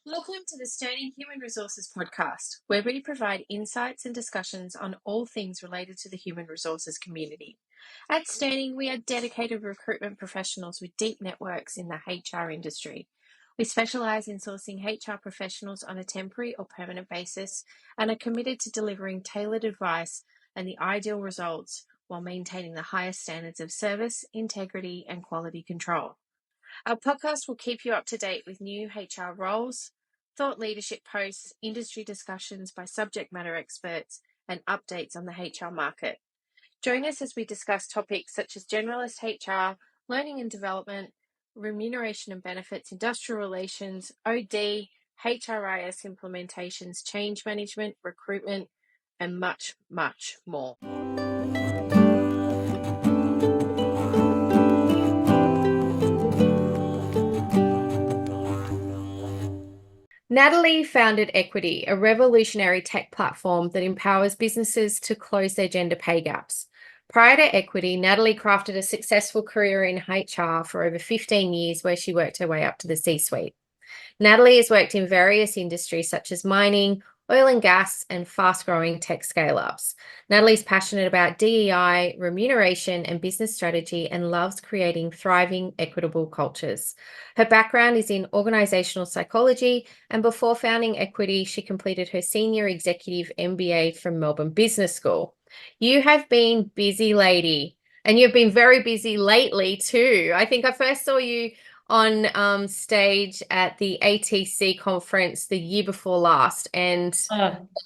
Welcome to the Sterning Human Resources podcast, where we provide insights and discussions on all things related to the human resources community. At Sterning, we are dedicated recruitment professionals with deep networks in the HR industry. We specialise in sourcing HR professionals on a temporary or permanent basis and are committed to delivering tailored advice and the ideal results while maintaining the highest standards of service, integrity, and quality control. Our podcast will keep you up to date with new HR roles, thought leadership posts, industry discussions by subject matter experts, and updates on the HR market. Join us as we discuss topics such as generalist HR, learning and development, remuneration and benefits, industrial relations, OD, HRIS implementations, change management, recruitment, and much, much more. Natalie founded Equidi, a revolutionary tech platform that empowers businesses to close their gender pay gaps. Prior to Equidi, Natalie crafted a successful career in HR for over 15 years, where she worked her way up to the C-suite. Natalie has worked in various industries such as mining, oil and gas, and fast-growing tech scale-ups. Natalie's passionate about DEI, remuneration, and business strategy, and loves creating thriving, equitable cultures. Her background is in organizational psychology, and before founding Equidi, she completed her senior executive MBA from Melbourne Business School. You have been busy, lady, and you've been very busy lately too. I think I first saw you on stage at the ATC conference the year before last, and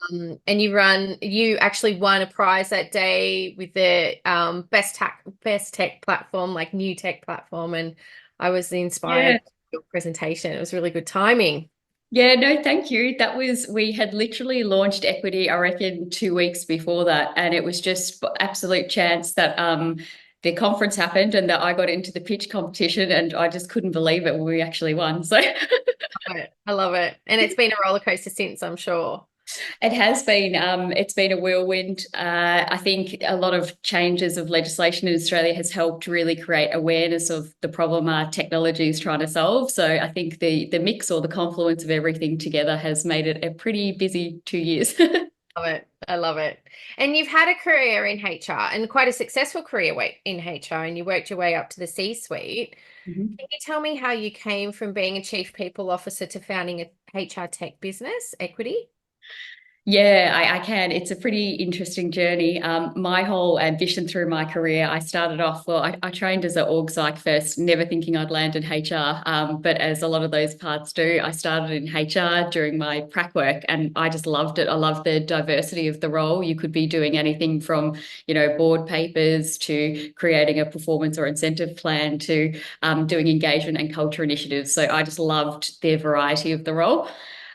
you actually won a prize that day with the best tech platform, like new tech platform, and I was inspired by your presentation. It was really good timing. Yeah, no, thank you. We had literally launched Equidi, I reckon, 2 weeks before that. And it was just absolute chance that the conference happened and that I got into the pitch competition, and I just couldn't believe it when we actually won. So I love it. And it's been a roller coaster since, I'm sure. it has been, it's been a whirlwind. I think a lot of changes of legislation in Australia has helped really create awareness of the problem our technology is trying to solve. So I think the mix or the confluence of everything together has made it a pretty busy 2 years. Love it. I love it. And you've had a career in HR, and quite a successful career in HR, and you worked your way up to the C-suite. Mhm. Can you tell me how you came from being a chief people officer to founding a HR tech business, Equidi? Yeah, I can. It's a pretty interesting journey. My whole ambition through my career, I started off, well, I trained as an org psych first, never thinking I'd land in HR. But as a lot of those parts do, I started in HR during my prac work, and I just loved it. I loved the diversity of the role. You could be doing anything from, board papers to creating a performance or incentive plan to doing engagement and culture initiatives. So I just loved the variety of the role.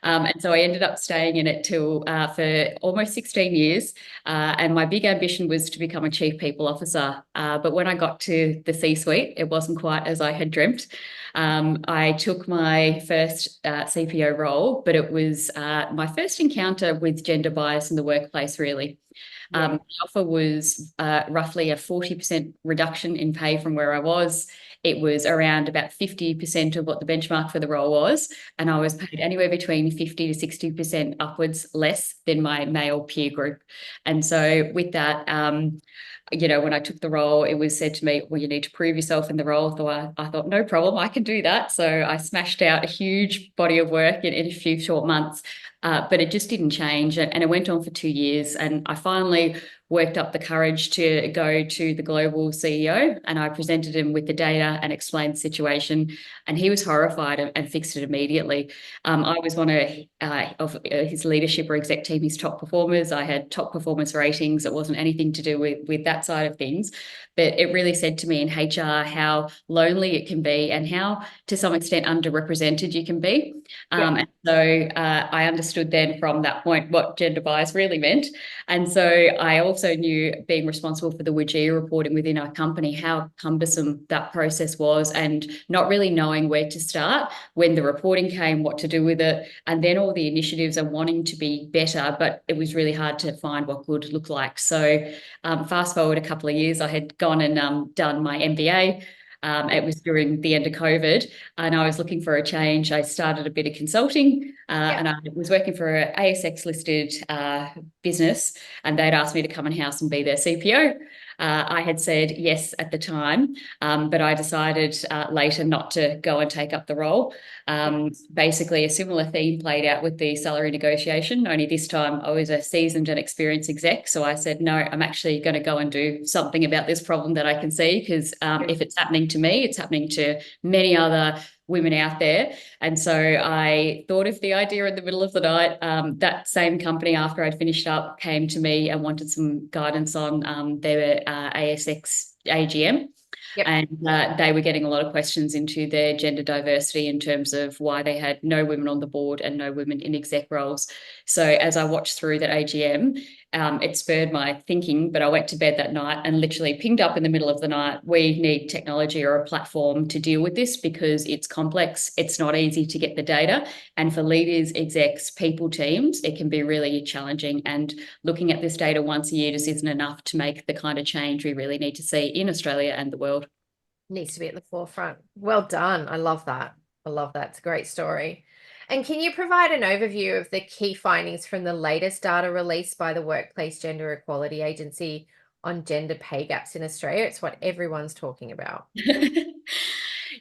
And so I ended up staying in it till for almost 16 years. And my big ambition was to become a chief people officer. But when I got to the C-suite, it wasn't quite as I had dreamt. I took my first CPO role, but it was my first encounter with gender bias in the workplace, really. The offer was roughly a 40% reduction in pay from where I was. It was around about 50% of what the benchmark for the role was. And I was paid anywhere between 50 to 60% upwards less than my male peer group. And so with that, when I took the role, it was said to me, well, you need to prove yourself in the role. So I thought, no problem, I can do that. So I smashed out a huge body of work in a few short months. But it just didn't change. And it went on for 2 years. And I finally worked up the courage to go to the global CEO, and I presented him with the data and explained the situation. And he was horrified and fixed it immediately. I was one of his leadership or exec team, his top performers. I had top performance ratings. It wasn't anything to do with that side of things. But it really said to me in HR how lonely it can be and how, to some extent, underrepresented you can be. And so I understood then from that point what gender bias really meant. And so I also knew, being responsible for the WGEA reporting within our company, how cumbersome that process was, and not really knowing where to start when the reporting came, what to do with it, and then all the initiatives and wanting to be better. But it was really hard to find what good looked like. So fast forward a couple of years, I had gone and done my MBA. It was during the end of COVID, and I was looking for a change. I started a bit of consulting, Yeah. and I was working for an ASX listed business, and they'd asked me to come in house and be their CPO. I had said yes at the time, but I decided later not to go and take up the role. Basically, a similar theme played out with the salary negotiation, only this time I was a seasoned and experienced exec. So I said, no, I'm actually going to go and do something about this problem that I can see, because if it's happening to me, it's happening to many other women out there. And so I thought of the idea in the middle of the night. That same company, after I'd finished up, came to me and wanted some guidance on their ASX AGM. Yep. And they were getting a lot of questions into their gender diversity in terms of why they had no women on the board and no women in exec roles. So as I watched through that AGM, it spurred my thinking, but I went to bed that night and literally pinged up in the middle of the night, we need technology or a platform to deal with this because it's complex. It's not easy to get the data. And for leaders, execs, people teams, it can be really challenging. And looking at this data once a year just isn't enough to make the kind of change we really need to see in Australia and the world. Needs to be at the forefront. Well done. I love that. I love that. It's a great story. And can you provide an overview of the key findings from the latest data released by the Workplace Gender Equality Agency on gender pay gaps in Australia? It's what everyone's talking about.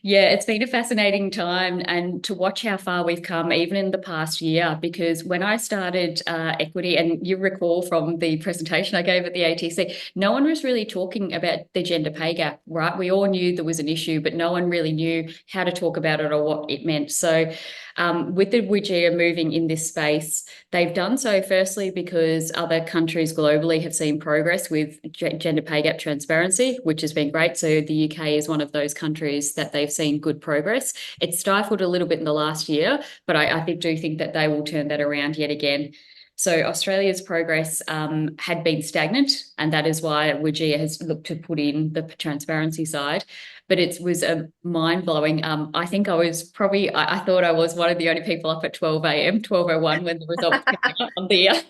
Yeah, it's been a fascinating time, and to watch how far we've come even in the past year. Because when I started equity, and you recall from the presentation I gave at the ATC, no one was really talking about the gender pay gap, right? We all knew there was an issue, but no one really knew how to talk about it or what it meant. So with the WGEA moving in this space, they've done so firstly because other countries globally have seen progress with gender pay gap transparency, which has been great. So the UK is one of those countries that they've seen good progress. It's stifled a little bit in the last year, but I do think that they will turn that around yet again. So Australia's progress had been stagnant, and that is why WGEA has looked to put in the transparency side. But it was a mind-blowing. I think I thought I was one of the only people up at 12 a.m., 12:01 when the results came out on the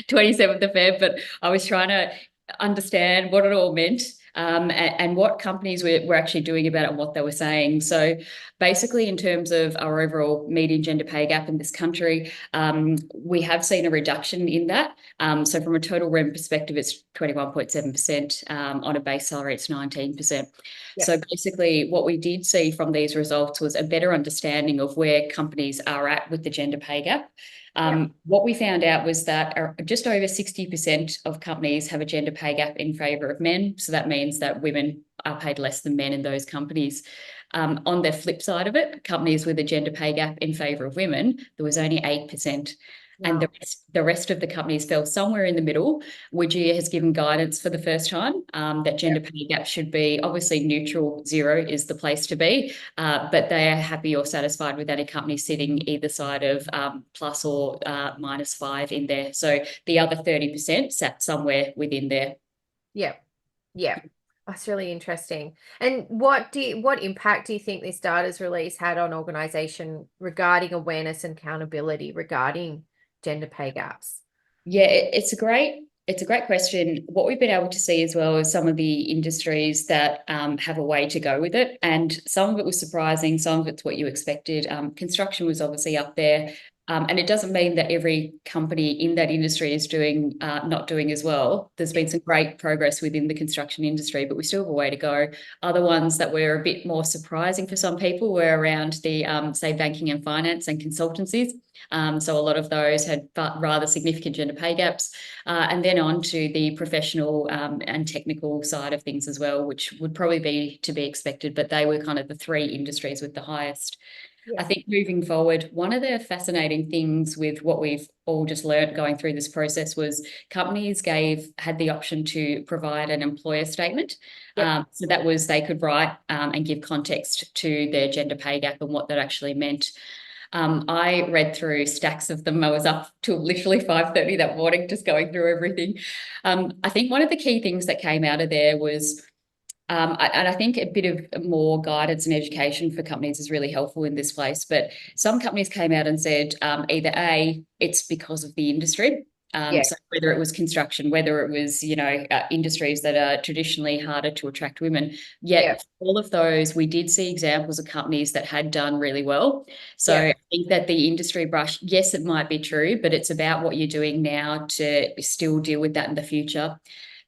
27th of Feb, but I was trying to understand what it all meant, and what companies were actually doing about it and what they were saying. So basically, in terms of our overall median gender pay gap in this country, we have seen a reduction in that. So from a total REM perspective, it's 21.7%. On a base salary, it's 19%. Yep. So basically, what we did see from these results was a better understanding of where companies are at with the gender pay gap. What we found out was that just over 60% of companies have a gender pay gap in favour of men. So that means that women are paid less than men in those companies. On the flip side of it, companies with a gender pay gap in favour of women, there was only 8%. Wow. And the rest of the companies fell somewhere in the middle. WGEA has given guidance for the first time that gender pay gap should be obviously neutral, zero is the place to be, but they are happy or satisfied with any company sitting either side of plus or -5 in there. So the other 30% sat somewhere within there. Yeah, yeah. That's really interesting. And what impact do you think this data's release had on organisation regarding awareness and accountability regarding gender pay gaps? Yeah, it's a great question. What we've been able to see as well is some of the industries that have a way to go with it, and some of it was surprising, some of it's what you expected. Construction was obviously up there. And it doesn't mean that every company in that industry is not doing as well. There's been some great progress within the construction industry, but we still have a way to go. Other ones that were a bit more surprising for some people were around the, say, banking and finance and consultancies. So a lot of those had rather significant gender pay gaps. And then on to the professional and technical side of things as well, which would probably be to be expected, but they were kind of the three industries with the highest. I think moving forward, one of the fascinating things with what we've all just learned going through this process was companies had the option to provide an employer statement. So that was they could write and give context to their gender pay gap and what that actually meant. I read through stacks of them. I was up till literally 5:30 that morning just going through everything. I think one of the key things that came out of there was and I think a bit of more guidance and education for companies is really helpful in this place. But some companies came out and said either A, it's because of the industry. Yeah. So whether it was construction, whether it was, industries that are traditionally harder to attract women, Yeah. yet all of those, we did see examples of companies that had done really well. So Yeah. I think that the industry brush, yes, it might be true, but it's about what you're doing now to still deal with that in the future.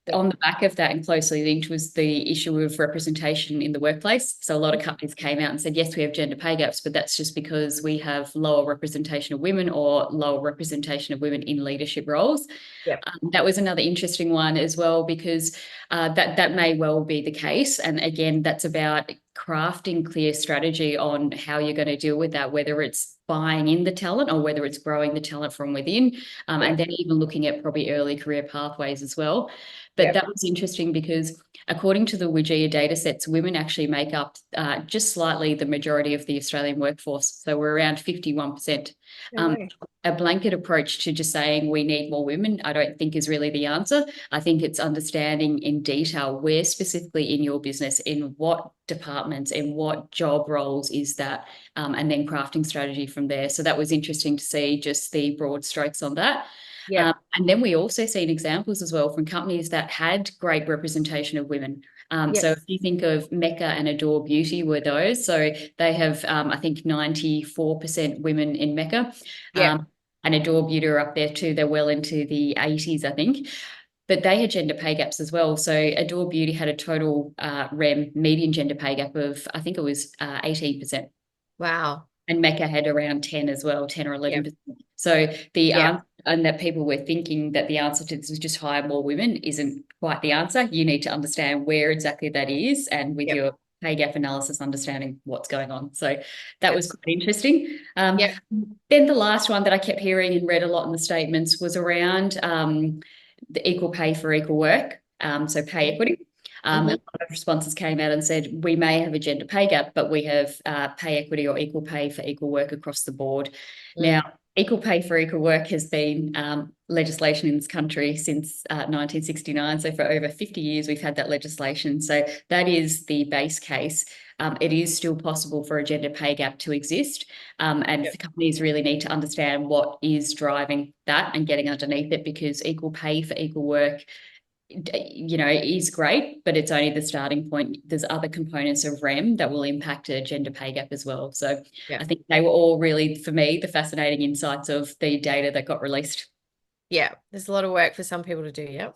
Yeah. On the back of that and closely linked was the issue of representation in the workplace. So a lot of companies came out and said, yes, we have gender pay gaps, but that's just because we have lower representation of women or lower representation of women in leadership roles. Yeah. That was another interesting one as well, because that may well be the case. And again, that's about crafting clear strategy on how you're going to deal with that, whether it's buying in the talent or whether it's growing the talent from within, Yeah. and then even looking at probably early career pathways as well. But Yeah. that was interesting because according to the WGEA data sets, women actually make up just slightly the majority of the Australian workforce. So we're around 51%. No way. A blanket approach to just saying we need more women, I don't think is really the answer. I think it's understanding in detail where specifically in your business, in what departments, in what job roles is that, and then crafting strategy from there. So that was interesting to see just the broad strokes on that. Yeah. And then we also seen examples as well from companies that had great representation of women. Yeah. So if you think of Mecca and Adore Beauty were those, so they have, I think, 94% women in Mecca. Yeah. And Adore Beauty are up there too. They're well into the 80s, I think. But they had gender pay gaps as well. So Adore Beauty had a total REM median gender pay gap of, I think it was 18%. Wow. And Mecca had around 10 as well, 10 or Yeah. 11%. So the Yeah. answer, and that people were thinking that the answer to this was just hire more women, isn't quite the answer. You need to understand where exactly that is, and with Yeah. your pay gap analysis, understanding what's going on. So that was quite Absolutely. interesting. Yeah. Then the last one that I kept hearing and read a lot in the statements was around the equal pay for equal work. So pay equity. A Mm-hmm. lot of responses came out and said, we may have a gender pay gap, but we have pay equity or equal pay for equal work across the board. Mm. Now, equal pay for equal work has been legislation in this country since 1969. So for over 50 years, we've had that legislation. So that is the base case. It is still possible for a gender pay gap to exist. And Yeah. the companies really need to understand what is driving that and getting underneath it, because equal pay for equal work is great, but it's only the starting point. There's other components of REM that will impact a gender pay gap as well. So Yeah. I think they were all really, for me, the fascinating insights of the data that got released. Yeah. There's a lot of work for some people to do. Yeah.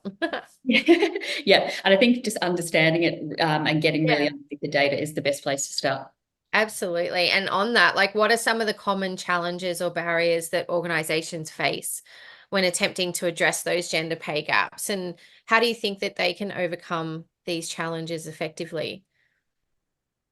Yeah. And I think just understanding it and getting really Yeah. underneath the data is the best place to start. Absolutely. And on that, like, what are some of the common challenges or barriers that organizations face when attempting to address those gender pay gaps? And how do you think that they can overcome these challenges effectively?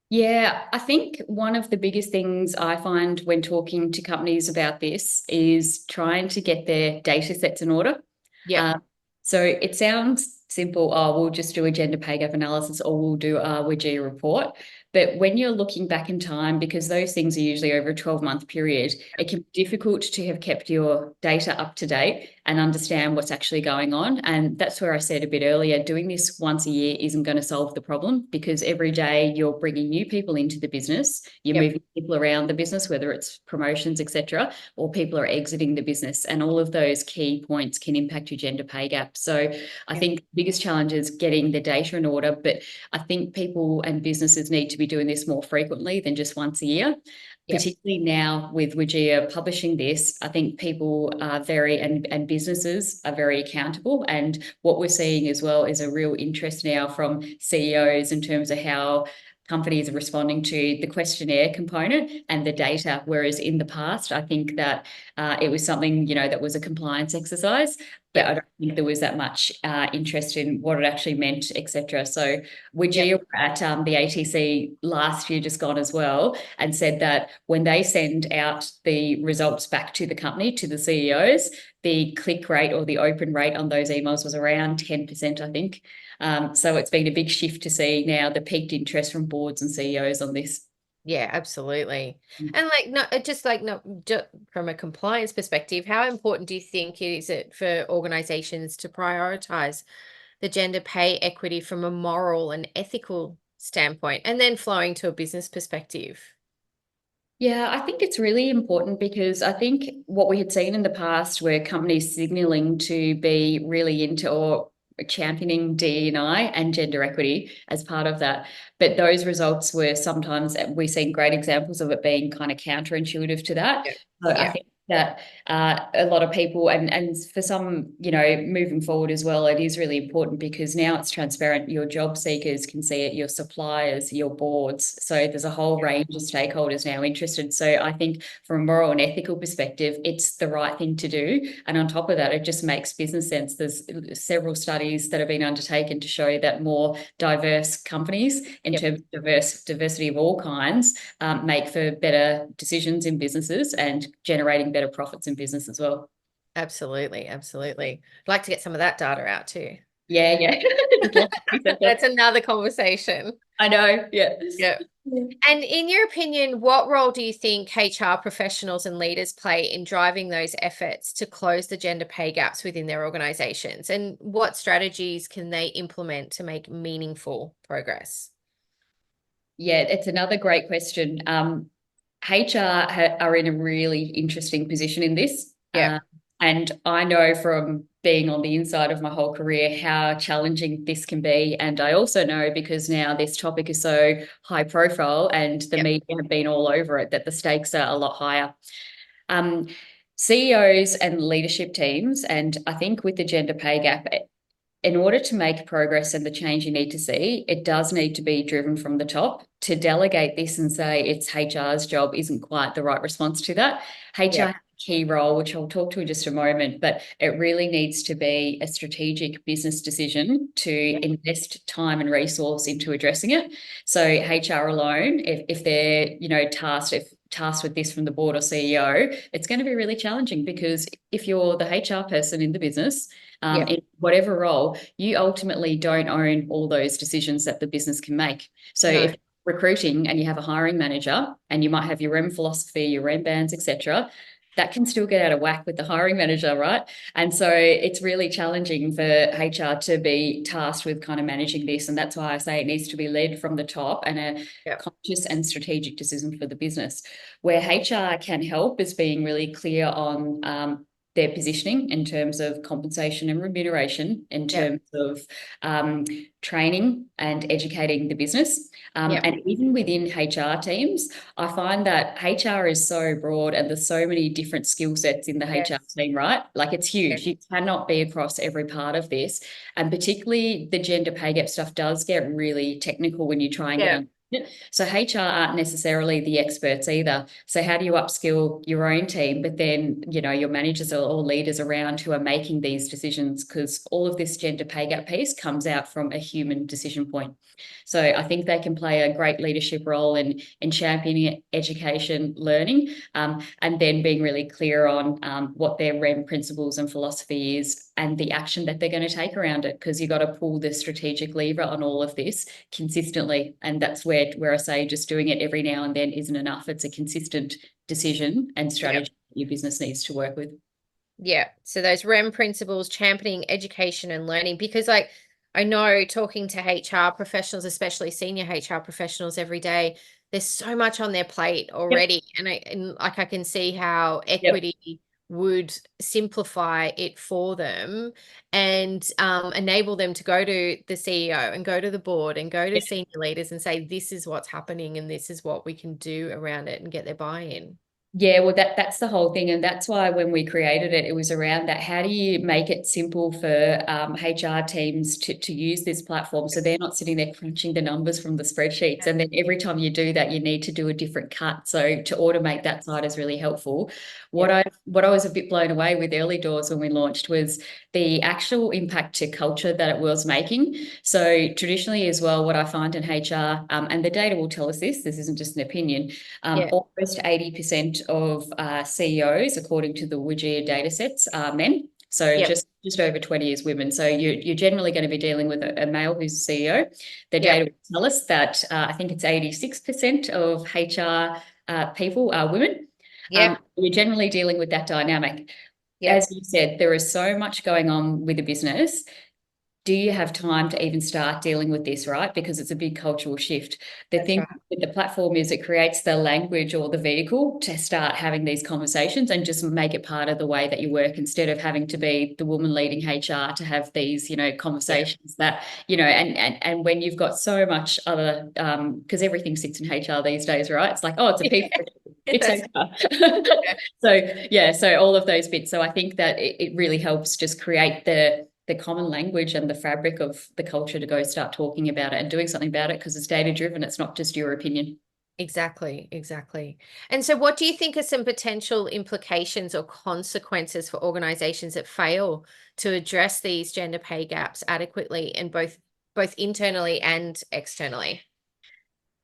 Yeah, I think one of the biggest things I find when talking to companies about this is trying to get their data sets in order. Yep. Uh, so it sounds simple, oh, we'll just do a gender pay gap analysis or we'll do a WGEA report. But when you're looking back in time, because those things are usually over a 12-month period, it can be difficult to have kept your data up to date and understand what's actually going on. And that's where I said a bit earlier, doing this once a year isn't going to solve the problem, because every day you're bringing new people into the business, you're Yep. moving people around the business, whether it's promotions, etc., or people are exiting the business. And all of those key points can impact your gender pay gap. So I Yep. think the biggest challenge is getting the data in order, but I think people and businesses need to be doing this more frequently than just once a year. Yep. Particularly now with WGEA publishing this, I think people are and businesses are very accountable. And what we're seeing as well is a real interest now from CEOs in terms of how companies are responding to the questionnaire component and the data. Whereas in the past, I think that it was something, that was a compliance exercise, but I Yep. don't think there was that much interest in what it actually meant, etc. So Yep. WGEA were at the ATC last year, just gone as well, and said that when they send out the results back to the company, to the CEOs, the click rate or the open rate on those emails was around 10%, I think. So it's been a big shift to see now the peaked interest from boards and CEOs on this. Yeah, absolutely. And like, no, just like, no, from a compliance perspective, how important do you think is it for organizations to prioritize the gender pay equity from a moral and ethical standpoint, and then flowing to a business perspective? Yeah, I think it's really important because I think what we had seen in the past were companies signaling to be really into or championing DE&I and gender equity as part of that. But those results were sometimes, we've seen great examples of it being kind of counterintuitive to that. Yeah. So I Yeah. think that a lot of people, and for some, moving forward as well, it is really important because now it's transparent. Your job seekers can see it, your suppliers, your boards. So there's a whole range of stakeholders now interested. So I think from a moral and ethical perspective, it's the right thing to do. And on top of that, it just makes business sense. There's several studies that have been undertaken to show that more diverse companies, in Yep. terms of diversity of all kinds, make for better decisions in businesses and generating better profits in business as well. Absolutely. Absolutely. I'd like to get some of that data out too. Yeah, yeah. There's lots of things out there. That's another conversation. I know. Yeah. Yeah. And in your opinion, what role do you think HR professionals and leaders play in driving those efforts to close the gender pay gaps within their organizations? And what strategies can they implement to make meaningful progress? Yeah, it's another great question. HR are in a really interesting position in this. Yeah. And I know from being on the inside of my whole career how challenging this can be. And I also know because now this topic is so high profile and the Yeah. media have been all over it that the stakes are a lot higher. Um, CEOs and leadership teams, and I think with the gender pay gap, in order to make progress and the change you need to see, it does need to be driven from the top. To delegate this and say it's HR's job isn't quite the right response to that. HR Yeah. has a key role, which I'll talk to in just a moment, but it really needs to be a strategic business decision to invest time and resource into addressing it. So HR alone, if they're, tasked with this from the board or CEO, it's going to be really challenging because if you're the HR person in the business, Yeah. in whatever role, you ultimately don't own all those decisions that the business can make. So No. if recruiting and you have a hiring manager and you might have your REM philosophy, your REM bands, etc., that can still get out of whack with the hiring manager, right? And so it's really challenging for HR to be tasked with kind of managing this. And that's why I say it needs to be led from the top and a Yeah. conscious and strategic decision for the business. Where HR can help is being really clear on their positioning in terms of compensation and remuneration, in Yeah. terms of training and educating the business. Yeah. And even within HR teams, I find that HR is so broad and there's so many different skill sets in the HR Yes. team, right? Like it's Yeah. huge. You cannot be across every part of this. And particularly the gender pay gap stuff does get really technical when you try and get Yeah. under it. So HR aren't necessarily the experts either. So how do you upskill your own team, but then, your managers or leaders around who are making these decisions? Because all of this gender pay gap piece comes out from a human decision point. So I think they can play a great leadership role in championing education, learning, and then being really clear on what their REM principles and philosophy is and the action that they're going to take around it. Because you've got to pull the strategic lever on all of this consistently. And that's where I say just doing it every now and then isn't enough. It's a consistent decision and Yeah. strategy your business needs to work with. Yeah. So those REM principles, championing education and learning, because like I know talking to HR professionals, especially senior HR professionals every day, there's so much on their plate Yep. already. And like I can see how Yep. equity would simplify it for them and enable them to go to the CEO and go to the board and go to senior leaders and say, this is what's happening and this is what we can do around it and get their buy-in. Yeah, well, that's the whole thing, and that's why when we created it, it was around that. How do you make it simple for HR teams to use this platform so they're not sitting there crunching the numbers from the spreadsheets, and then every time you do that, you need to do a different cut. So to automate that side is really helpful. What Yeah. I was a bit blown away with early doors when we launched was the actual impact to culture that it was making. So traditionally, as well, what I find in HR, and the data will tell us this. This isn't just an opinion. Yeah. Almost 80% of CEOs, according to the WGEA data sets, are men. So Yeah. just over 20 is women. So you're generally going to be dealing with a male who's a CEO. The Yeah. data will tell us that I think it's 86% of HR people are women. Yeah. You're generally dealing with that dynamic. Yeah. As you said, there is so much going on with the business. do you have time to even start dealing with this, right? Because it's a big cultural shift. The That's thing right. with the platform is it creates the language or the vehicle to start having these conversations and just make it part of the way that you work instead of having to be the woman leading HR to have these, Yeah. conversations that, and when you've got so much other, because everything sits in HR these days, right? It's like, oh, it's a people, it's That's HR. yeah. So yeah, so all of those bits. So I think that it really helps just create the common language and the fabric of the culture to go start talking about it and doing something about it because it's data driven. It's not just your opinion. Exactly, exactly. And so what do you think are some potential implications or consequences for organizations that fail to address these gender pay gaps adequately and both internally and externally?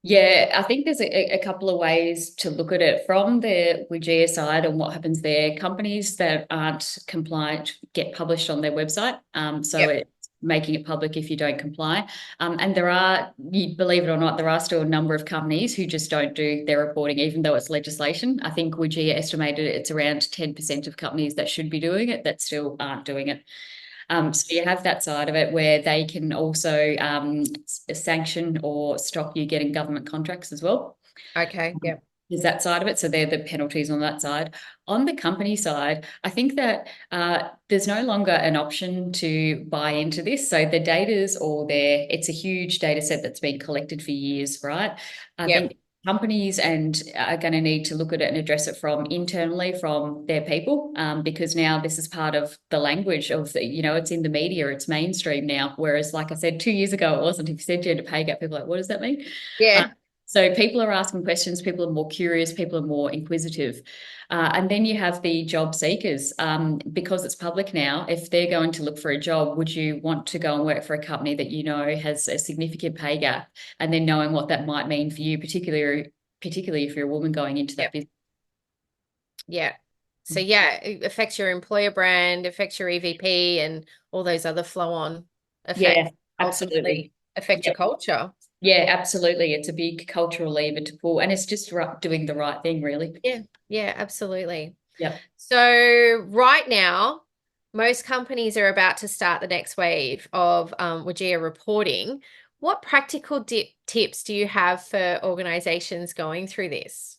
Yeah, I think there's a couple of ways to look at it from the WGEA side and what happens there. Companies that aren't compliant get published on their website. So Yep. it's making it public if you don't comply. And there are, you believe it or not, there are still a number of companies who just don't do their reporting, even though it's legislation. I think WGEA estimated it's around 10% of companies that should be doing it that still aren't doing it. So you have that side of it where they can also sanction or stop you getting government contracts as well. Okay. Yep. Is that side of it. So they're the penalties on that side. On the company side, I think that there's no longer an option to buy into this. So the data's all there. It's a huge data set that's been collected for years, right? I Yep. think companies and are going to need to look at it and address it from internally from their people because now this is part of the language of the, it's in the media, it's mainstream now. Whereas, like I said, 2 years ago, it wasn't. If you said gender pay gap, people are like, what does that mean? Uh, Yeah. so people are asking questions, people are more curious, people are more inquisitive. And then you have the job seekers. Because it's public now, if they're going to look for a job, would you want to go and work for a company that you know has a significant pay gap? And then knowing what that might mean for you, particularly if you're a woman going into that Yep. business. Yeah. So yeah, it affects your employer brand, affects your EVP and all those other flow on effects Yeah, absolutely. ultimately affect Yeah, your culture. yeah, absolutely. It's a big cultural lever to pull, and it's just doing the right thing, really. Yeah. Yeah, absolutely. Yep. So right now, most companies are about to start the next wave of WGEA reporting. What practical tips do you have for organizations going through this?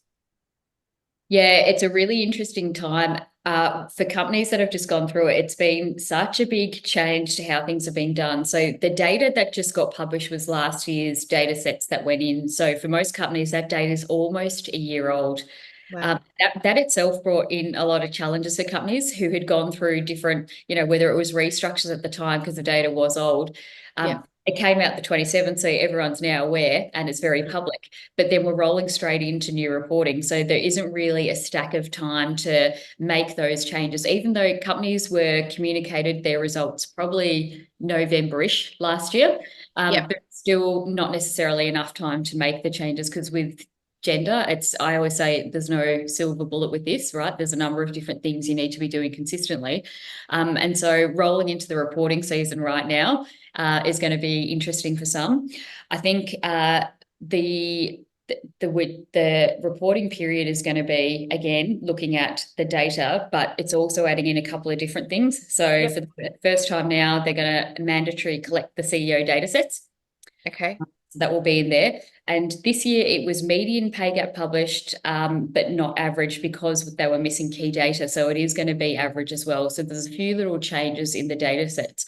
Yeah, it's a really interesting time for companies that have just gone through it. It's been such a big change to how things have been done. So the data that just got published was last year's data sets that went in. So for most companies, that data is almost a year old. Wow. That itself brought in a lot of challenges for companies who had gone through different, whether it was restructures at the time because the data was old. Yeah. It came out the 27th, so everyone's now aware and it's very public. But then we're rolling straight into new reporting. So there isn't really a stack of time to make those changes, even though companies were communicated their results probably November-ish last year. Yeah. But still not necessarily enough time to make the changes because with gender, I always say there's no silver bullet with this, right? There's a number of different things you need to be doing consistently. And so rolling into the reporting season right now is going to be interesting for some. I think the the reporting period is going to be, again, looking at the data, but it's also adding in a couple of different things. So Yep. for the first time now, they're going to mandatory collect the CEO data sets. Okay. So that will be in there. And this year it was median pay gap published, but not average because they were missing key data. So it is going to be average as well. So there's a few little changes in the data sets.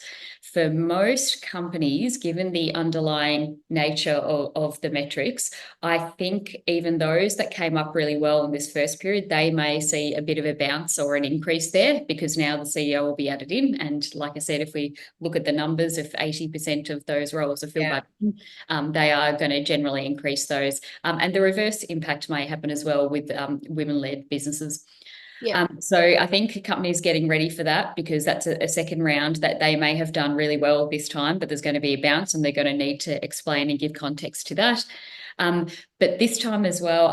For most companies, given the underlying nature of the metrics, I think even those that came up really well in this first period, they may see a bit of a bounce or an increase there because now the CEO will be added in. And like I said, if we look at the numbers, if 80% of those roles are filled Yeah. by they are going to generally increase those. And the reverse impact may happen as well with women-led businesses. Yeah. So I think companies getting ready for that because that's a second round that they may have done really well this time, but there's going to be a bounce and they're going to need to explain and give context to that. But this time as well,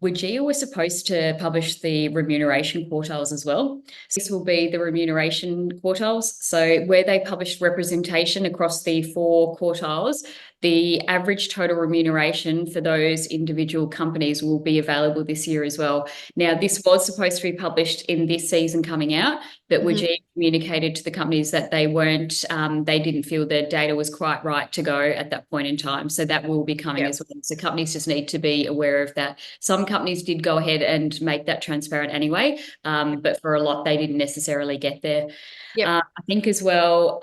WGEA was supposed to publish the remuneration quartiles as well. This will be the remuneration quartiles. So where they publish representation across the four quartiles, the average total remuneration for those individual companies will be available this year as well. Now, this was supposed to be published in this season coming out, but Mhm. WGEA communicated to the companies that they didn't feel their data was quite right to go at that point in time. So that will be coming Yep. as well. So companies just need to be aware of that. Some companies did go ahead and make that transparent anyway, but for a lot, they didn't necessarily get there. Yep. I think as well,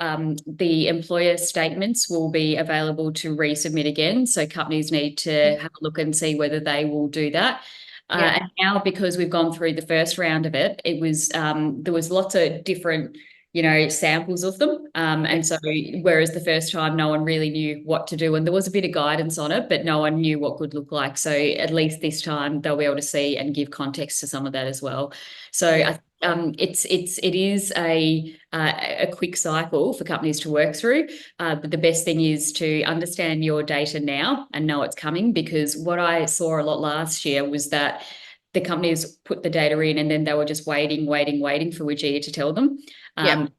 the employer statements will be available to resubmit again. So companies need to have a look and see whether they will do that. Yep. And now, because we've gone through the first round of it, it was there was lots of different, samples of them. Yep. And so, whereas the first time, no one really knew what to do, and there was a bit of guidance on it, but no one knew what good looked like. So, at least this time, they'll be able to see and give context to some of that as well. So, Yeah. it is a quick cycle for companies to work through, but the best thing is to understand your data now and know it's coming. Because what I saw a lot last year was that the companies put the data in and then they were just waiting for WGEA to tell them. Yep.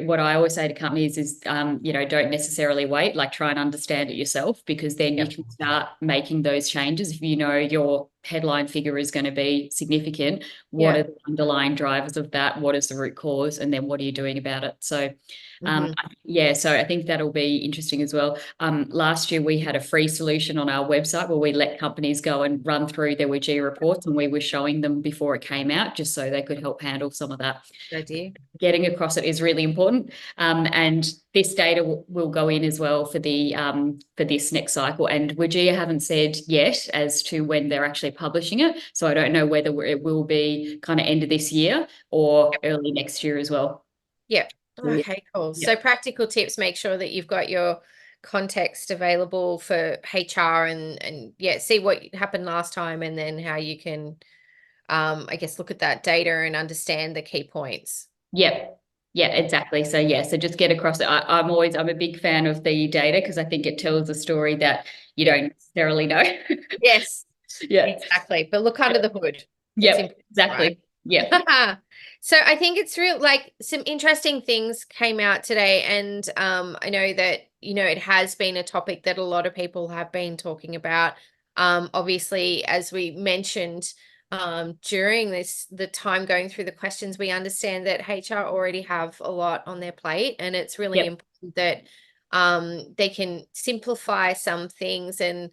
What I always say to companies is, don't necessarily wait, like try and understand it yourself, because then you Yep. can start making those changes. If you know your headline figure is going to be significant, what are Yep. the underlying drivers of that? What is the root cause? And then what are you doing about it? So, Hmm. so I think that'll be interesting as well. Last year, we had a free solution on our website where we let companies go and run through their WG reports, and we were showing them before it came out, just so they could help handle some of that. Good idea. Getting across it is really important, and this data will go in as well for this next cycle. And WGEA haven't said yet as to when they're actually publishing it, so I don't know whether it will be kind of end of this year or early next year as well. Yep. So, Okay, cool. yeah. So practical tips, make sure that you've got your context available for HR and yeah, see what happened last time and then how you can I guess look at that data and understand the key points. Yep. Yeah, exactly. So so just get across it. I'm a big fan of the data because I think it tells a story that you Yep. don't necessarily know. Yes, Yeah. exactly. But look under the hood. It's Yep. important, right? Exactly. Yeah. So I think it's real, like some interesting things came out today, and I know that it has been a topic that a lot of people have been talking about. Obviously, as we mentioned, during the time going through the questions, we understand that HR already have a lot on their plate, and it's really Yep. important that they can simplify some things and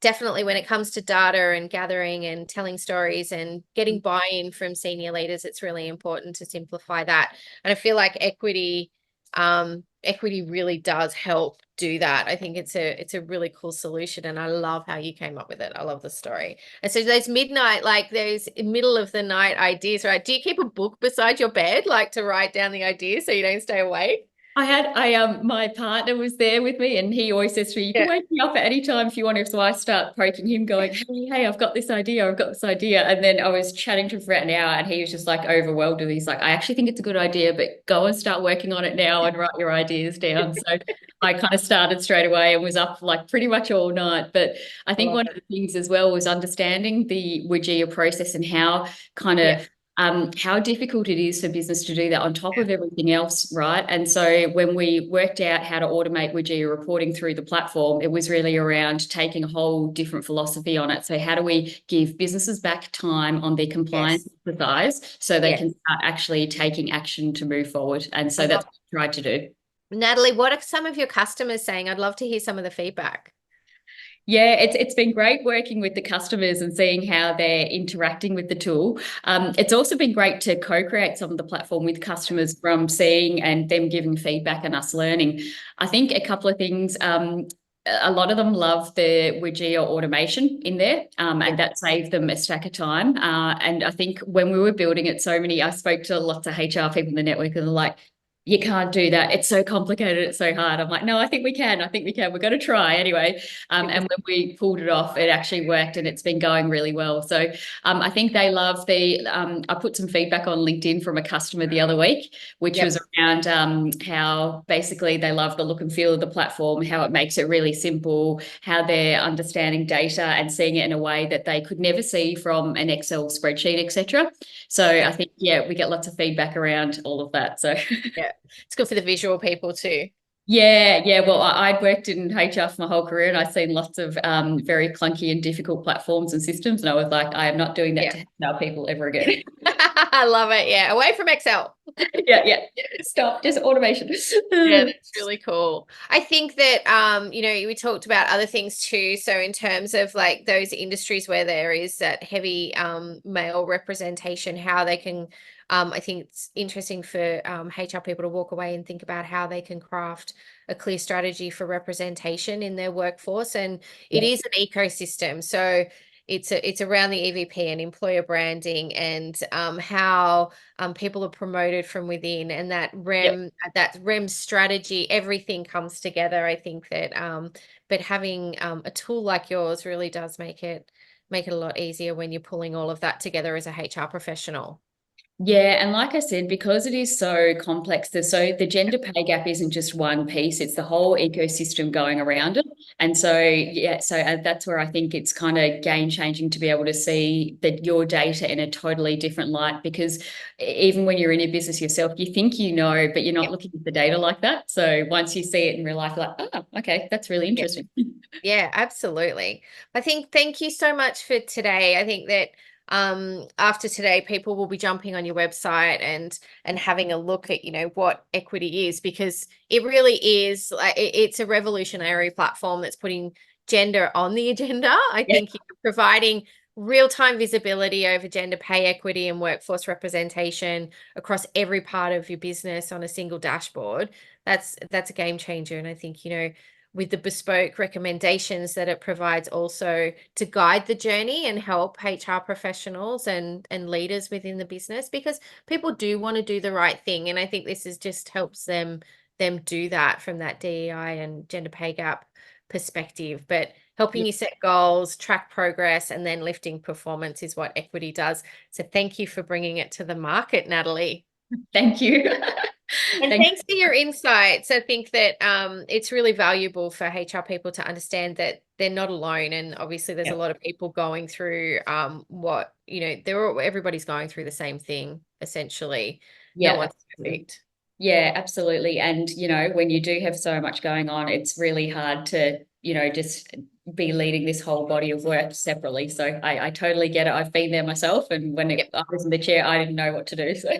definitely when it comes to data and gathering and telling stories and getting buy-in from senior leaders, it's really important to simplify that. And I feel like equity really does help do that. I think it's a really cool solution, and I love how you came up with it. I love the story. And so those midnight, like those middle of the night ideas, right? Do you keep a book beside your bed, like to write down the ideas so you don't stay awake? My partner was there with me, and he always says to me, "You can Yeah. wake me up at any time if you want to." So I start poking him, going, "Hey, I've got this idea, I've got this idea." And then I was chatting to him for about an hour, and he was just like overwhelmed. And he's like, "I actually think it's a good idea, but go and start working on it now and write your ideas down." So I kind of started straight away and was up like pretty much all night. But I I think love one of it. the things as well was understanding the WGEA process and how kind Yeah. of how difficult it is for business to do that on top of everything else, right? And so when we worked out how to automate WGEA reporting through the platform, it was really around taking a whole different philosophy on it. So how do we give businesses back time on their compliance Yes. exercise so they Yeah. can start actually taking action to move forward? And I so love that's what we tried to do. Natalie, what are some of your customers saying? I'd love to hear some of the feedback. Yeah, it's been great working with the customers and seeing how they're interacting with the tool. It's also been great to co-create some of the platform with customers from seeing and them giving feedback and us learning. I think a couple of things. A lot of them love the WGEA automation in there, Yeah. and that saved them a stack of time. And I think when we were building it, I spoke to lots of HR people in the network, and they're like, "You can't do that. It's so complicated. It's so hard." I'm like, "No, I think we can. I think we can. We're going to try anyway." And when we pulled it off, it actually worked, and it's been going really well. So I think they love the. I put some feedback on LinkedIn from a customer the other week, which Yep. was around how basically they love the look and feel of the platform, how it makes it really simple, how they're understanding data and seeing it in a way that they could never see from an Excel spreadsheet, etc. So Yeah. I think we get lots of feedback around all of that. So Yeah. It's good for the visual people too. Yeah. Well, I'd worked in HR for my whole career, and I've seen lots of very clunky and difficult platforms and systems. And I was like, I am not doing that Yeah. to our people ever again. I love it. Yeah. Away from Excel. Yeah. Stop. Just automation. Yeah, that's really cool. I think that we talked about other things too. So in terms of like those industries where there is that heavy male representation, how they can I think it's interesting for HR people to walk away and think about how they can craft a clear strategy for representation in their workforce. And it Yeah. is an ecosystem. So it's around the EVP and employer branding and how people are promoted from within, and Yeah. that REM strategy, everything comes together. I think that but having a tool like yours really does make it a lot easier when you're pulling all of that together as a HR professional. Yeah, and like I said, because it is so complex, the gender pay gap isn't just one piece; it's the whole ecosystem going around it. And so, yeah, that's where I think it's kind of game changing to be able to see that your data in a totally different light. Because even when you're in a business yourself, you think you know, but you're not looking at the data like that. So once you see it in real life, you're like, oh, okay, that's really Yeah. interesting. Yeah, absolutely. I think thank you so much for today. I think that after today people will be jumping on your website and having a look at, what equity is, because it really is like it's a revolutionary platform that's putting gender on the agenda. I Yeah, think you're providing real-time visibility over gender pay equity and workforce representation across every part of your business on a single dashboard. That's a game changer. And I think, with the bespoke recommendations that it provides also to guide the journey and help HR professionals and leaders within the business, because people do want to do the right thing. And I think this is just helps them do that from that DEI and gender pay gap perspective. But helping yeah. you set goals, track progress, and then lifting performance is what equity does. So thank you for bringing it to the market, Natalie. Thank you. And Thank thanks for your insights. I think that it's really valuable for HR people to understand that they're not alone. And obviously, there's a you. lot of people going through everybody's going through the same thing, essentially. No Yeah, one's absolutely. perfect. Yeah, absolutely. And, when you do have so much going on, it's really hard to, just be leading this whole body of work separately. So I totally get it. I've been there myself. And when Yep. I was in the chair, I didn't know what to do. So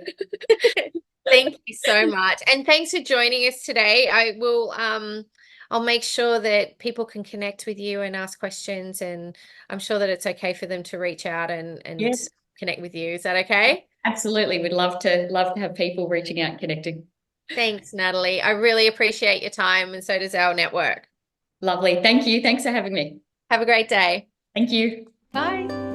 Thank you so much. And thanks for joining us today. I'll make sure that people can connect with you and ask questions, and I'm sure that it's okay for them to reach out and yes, connect with you. Is that okay? absolutely. We'd love to have people reaching out and connecting. Thanks, Natalie. I really appreciate your time, and so does our network. Lovely. Thank you. Thanks for having me. Have a great day. Thank you. Bye.